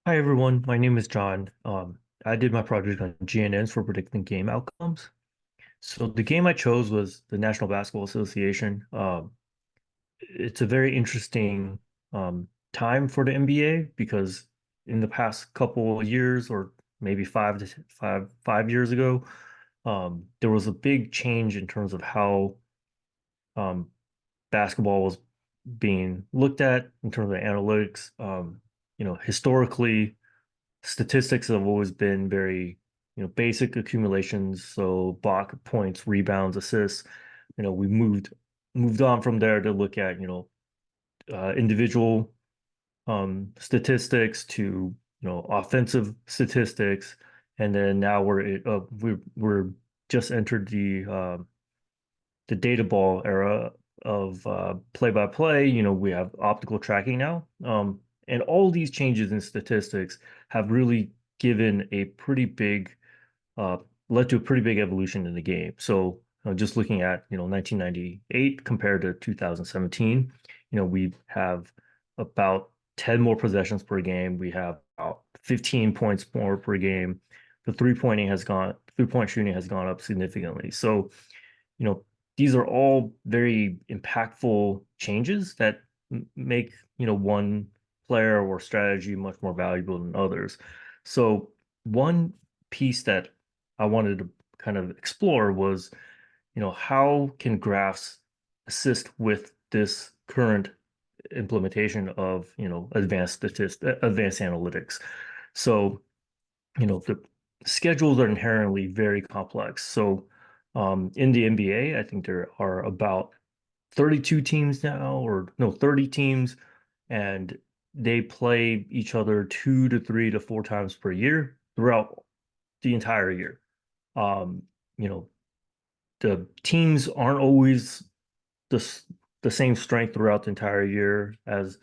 Hi everyone, my name is John. I did my project on GNNs for predicting game outcomes. So the game I chose was the National Basketball Association. It's a very interesting time for the NBA because in the past couple of years, or maybe 5 years ago, there was a big change in terms of how um, basketball was being looked at in terms of analytics. Historically, statistics have always been very, basic accumulations. So block points, rebounds, assists. We moved on from there to look at, individual statistics to, offensive statistics. And then now we're just entered the data ball era of play-by-play. We have optical tracking now. And all these changes in statistics have really given a pretty big, uh, led to a pretty big evolution in the game. So just looking at, 1998 compared to 2017, we have about 10 more possessions per game. We have about 15 points more per game. The three-point shooting has gone up significantly. So, you know, these are all very impactful changes that make, one player or strategy much more valuable than others. So one piece that I wanted to kind of explore was, how can graphs assist with this current implementation of, advanced analytics. So, the schedules are inherently very complex. So, in the NBA, I think there are about 32 teams now, or no, 30 teams, and they play each other 2 to 3 to 4 times per year throughout the entire year. Um, you know, the teams aren't always the the same strength throughout the entire year as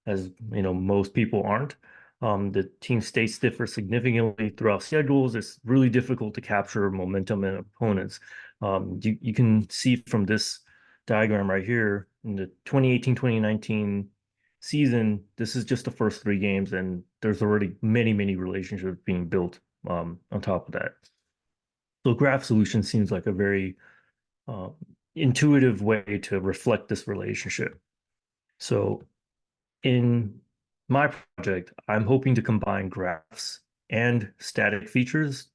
most people aren't. The team states differ significantly throughout schedules. It's really difficult to capture momentum in opponents. You can see from this diagram right here in the 2018-2019 season, this is just the first three games, and there's already many, many relationships being built on top of that. So graph solution seems like a very um, intuitive way to reflect this relationship. So in my project, I'm hoping to combine graphs and static features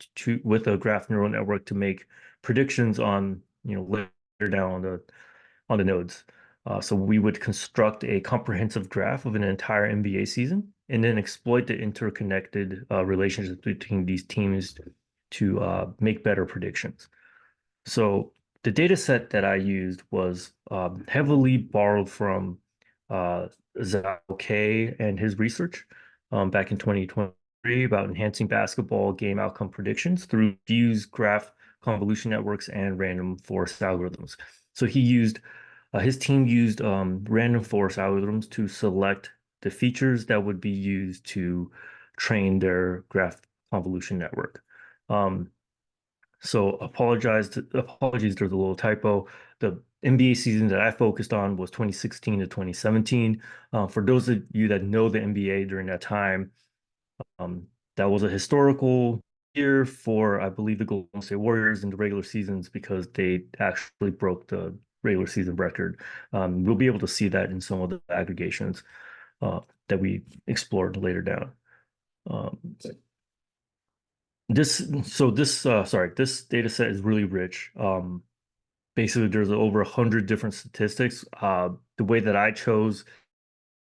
with a graph neural network to make predictions on, later down on the nodes. So we would construct a comprehensive graph of an entire NBA season and then exploit the interconnected relationships between these teams to make better predictions. So the data set that I used was heavily borrowed from uh, Zhao K and his research back in 2023 about enhancing basketball game outcome predictions through fuse graph convolution networks and random forest algorithms. So his team used random forest algorithms to select the features that would be used to train their graph convolution network. Um, so apologies, there's a little typo. The NBA season that I focused on was 2016 to 2017. For those of you that know the NBA during that time, that was a historical year for, I believe, the Golden State Warriors in the regular seasons because they actually broke the regular season record. We'll be able to see that in some of the aggregations that we explored later down. Um, this data set is really rich. Basically, there's over 100 different statistics. The way that I chose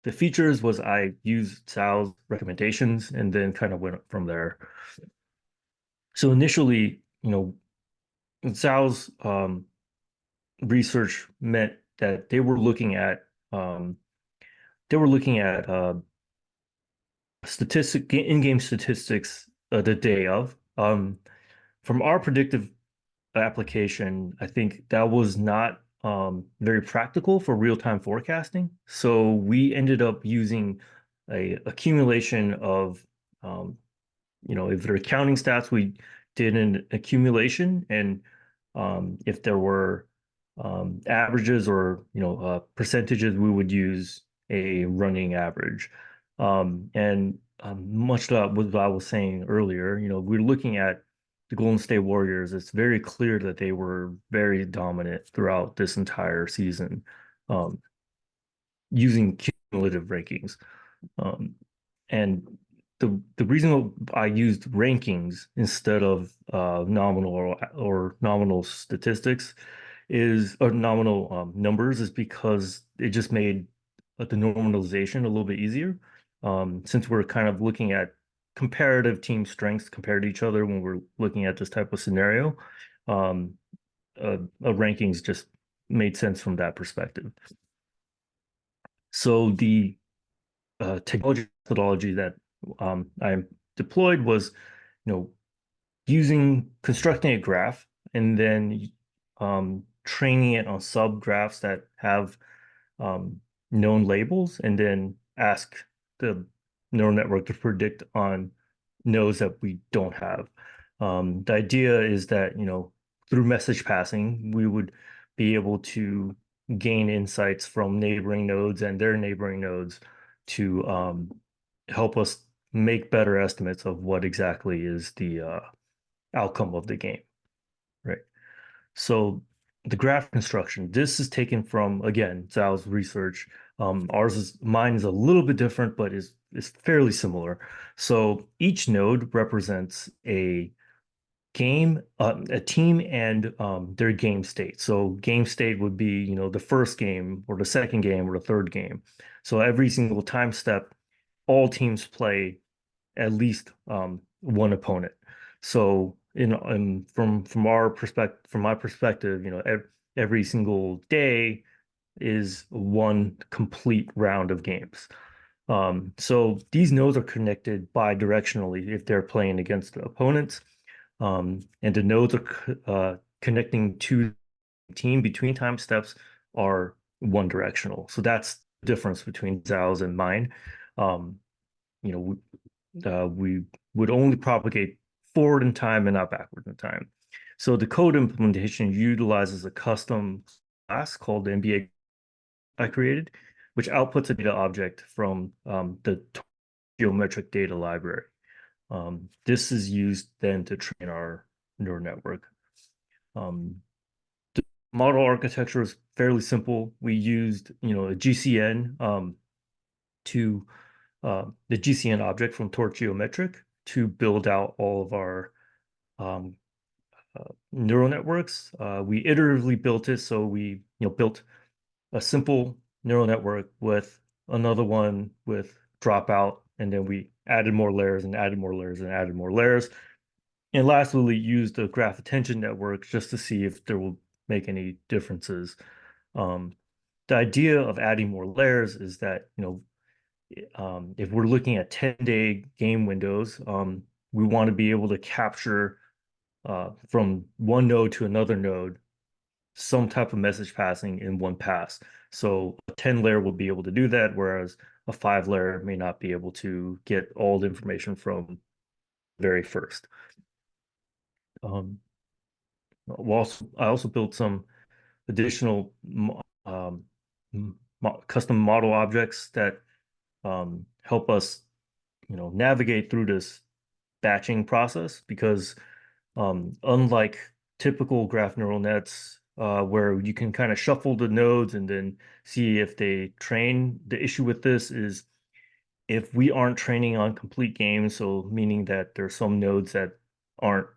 the features was I used Sal's recommendations and then kind of went from there. So initially, Sal's research meant that um, they were looking at in-game statistics the day of. From our predictive application, I think that was not very practical for real-time forecasting. So we ended up using a accumulation of, um, if they're counting stats, we did an accumulation, and if there were averages or percentages, we would use a running average. And much like what I was saying earlier, we're looking at the Golden State Warriors. It's very clear that they were very dominant throughout this entire season, um, using cumulative rankings. Um, and the reason I used rankings instead of nominal or nominal statistics is or nominal numbers is because it just made the normalization a little bit easier. Since we're kind of looking at comparative team strengths compared to each other when we're looking at this type of scenario, um, rankings just made sense from that perspective. So the technology methodology that I deployed was, using constructing a graph and then training it on subgraphs that have um, known labels, and then ask the neural network to predict on nodes that we don't have. The idea is that, through message passing, we would be able to gain insights from neighboring nodes and their neighboring nodes to help us make better estimates of what exactly is the outcome of the game, right? So the graph construction, this is taken from, again, Zhao's research. Mine is a little bit different, but is fairly similar. So each node represents a team and their game state. So game state would be, the first game or the second game or the third game. So every single time step, all teams play at least one opponent. So from my perspective, every single day is one complete round of games. So these nodes are connected bidirectionally if they're playing against the opponents, and the nodes are connecting to the team between time steps are one directional. So that's the difference between Zhao's and mine. Um, you know, we would only propagate forward in time and not backward in time. So the code implementation utilizes a custom class called the NBA I created, which outputs a data object from the geometric data library. This is used then to train our neural network. Um, the model architecture is fairly simple. We used, a GCN to the GCN object from Torch Geometric to build out all of our um, neural networks. We iteratively built it, so we built a simple neural network with another one with dropout, and then we added more layers and added more layers and added more layers. And lastly, we used the graph attention network just to see if there will make any differences. Um, the idea of adding more layers is that, if we're looking at 10-day game windows, we want to be able to capture from one node to another node some type of message passing in one pass. So a 10 layer will be able to do that, whereas a 5 layer may not be able to get all the information from very first. I also built some additional um, custom model objects that help us, navigate through this batching process because unlike typical graph neural nets, where you can kind of shuffle the nodes and then see if they train, the issue with this is if we aren't training on complete games, so meaning that there's some nodes that aren't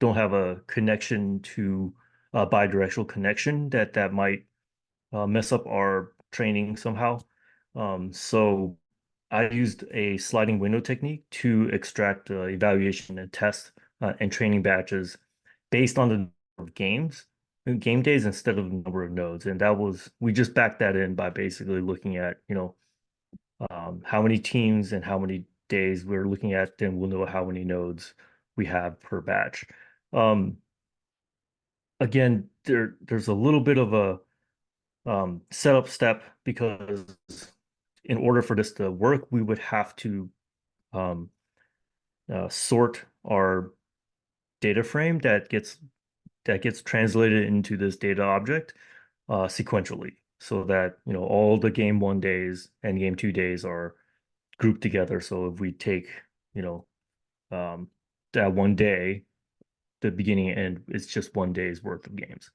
don't have a connection to a bidirectional connection that might mess up our training somehow. So I used a sliding window technique to extract evaluation and test and training batches based on the number of game days instead of the number of nodes. And we just backed that in by basically looking at, how many teams and how many days we're looking at, then we'll know how many nodes we have per batch. Um, Again, there's a little bit of a setup step because in order for this to work, we would have to um, sort our data frame that gets translated into this data object sequentially, so that all the game 1 days and game 2 days are grouped together. So if we take, you know, that one day, the beginning and end, it's just one day's worth of games.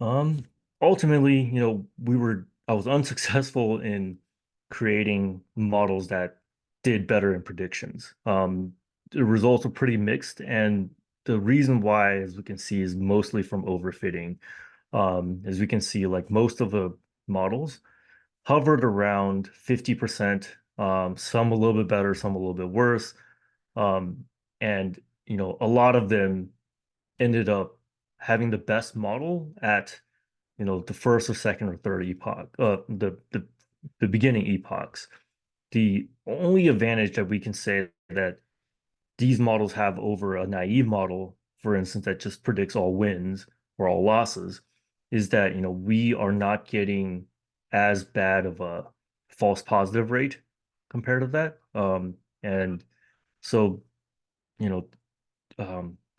Um, Ultimately, I was unsuccessful in creating models that did better in predictions. The results were pretty mixed, and the reason why, as we can see, is mostly from overfitting. As we can see, like most of the models hovered around 50%, some a little bit better, some a little bit worse. Um, and a lot of them ended up having the best model at the first or second or third epoch, the beginning epochs. The only advantage that we can say that these models have over a naive model, for instance, that just predicts all wins or all losses, is that we are not getting as bad of a false positive rate compared to that. And so, you know,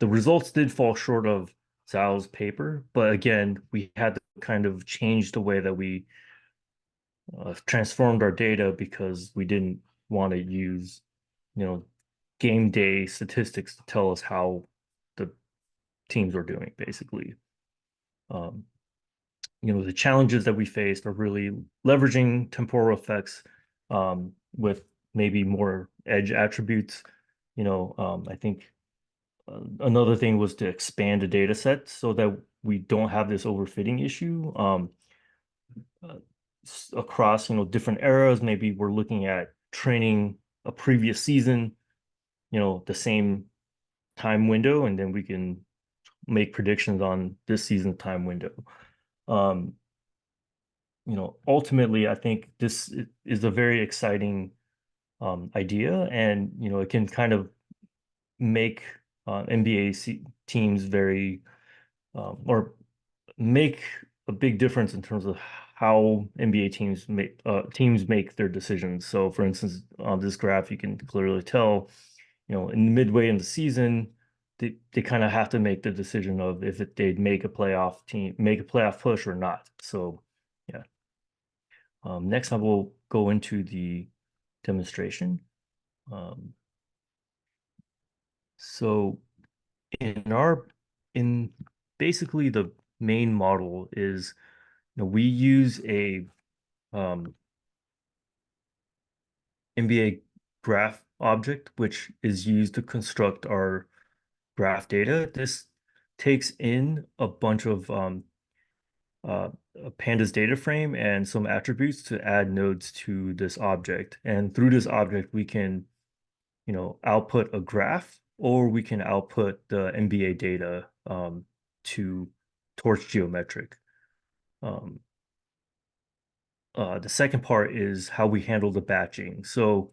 the results did fall short of Zhao's paper, but again, we had to kind of change the way that we transformed our data because we didn't want to use, you know, game day statistics to tell us how the teams are doing, basically. Um, the challenges that we faced are really leveraging temporal effects with maybe more edge attributes. I think another thing was to expand the data set so that we don't have this overfitting issue uh, across, different eras. Maybe we're looking at training a previous season, the same time window, and then we can make predictions on this season's time window. Um, Ultimately, I think this is a very exciting idea, and it can kind of make NBA teams very or make a big difference in terms of how NBA teams make their decisions. So, for instance, on this graph, you can clearly tell, in midway in the season, they kind of have to make the decision of if they'd make a playoff push or not. So, yeah. Next, I will go into the demonstration. Um, so in our in basically the main model is we use a NBA graph object which is used to construct our graph data. This takes in a bunch of uh, a pandas data frame and some attributes to add nodes to this object, and through this object we can output a graph, or we can output the NBA data to torch geometric. Um, the second part is how we handle the batching. So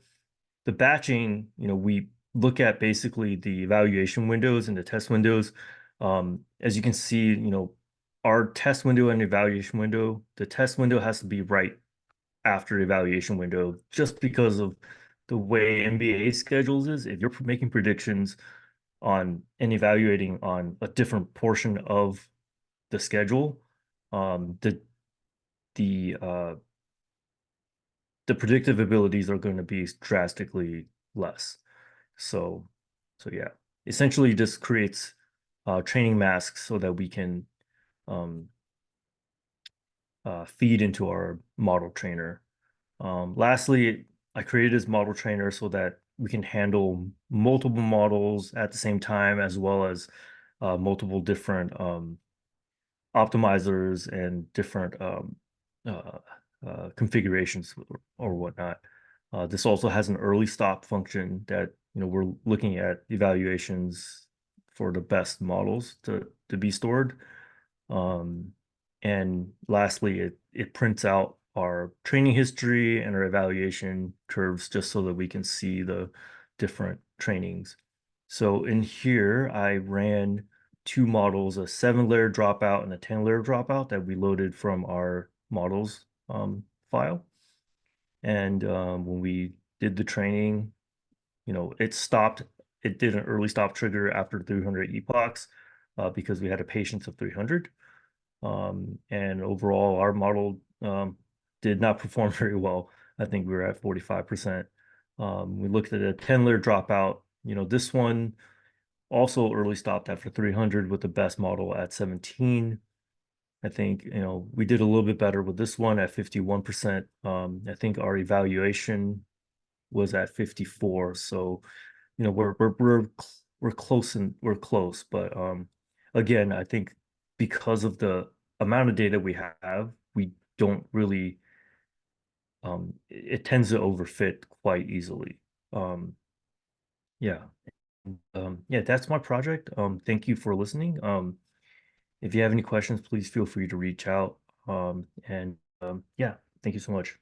the batching, we look at basically the evaluation windows and the test windows. As you can see, our test window and evaluation window, the test window has to be right after the evaluation window, just because of the way NBA schedules is. If you're making predictions on and evaluating on a different portion of the schedule, the the uh, the predictive abilities are going to be drastically less. So, so yeah, essentially just creates training masks so that we can um, feed into our model trainer. Lastly, I created this model trainer so that we can handle multiple models at the same time, as well as multiple different optimizers and different uh, configurations or whatnot. This also has an early stop function that we're looking at evaluations for the best models to be stored. Um, and lastly, it prints out our training history and our evaluation curves just so that we can see the different trainings. So in here, I ran two models, a 7-layer dropout and a 10-layer dropout that we loaded from our models file. And when we did the training, it stopped. It did an early stop trigger after 300 epochs because we had a patience of 300. And overall, our model did not perform very well. I think we were at 45%. We looked at a 10-layer dropout. This one also early stopped after 300 with the best model at 17. I think, we did a little bit better with this one at 51%. I think our evaluation was at 54. So, we're close and we're close. But again, I think because of the amount of data we have, we don't really it tends to overfit quite easily. Um, yeah. Yeah, that's my project. Thank you for listening. If you have any questions, please feel free to reach out. And yeah, thank you so much.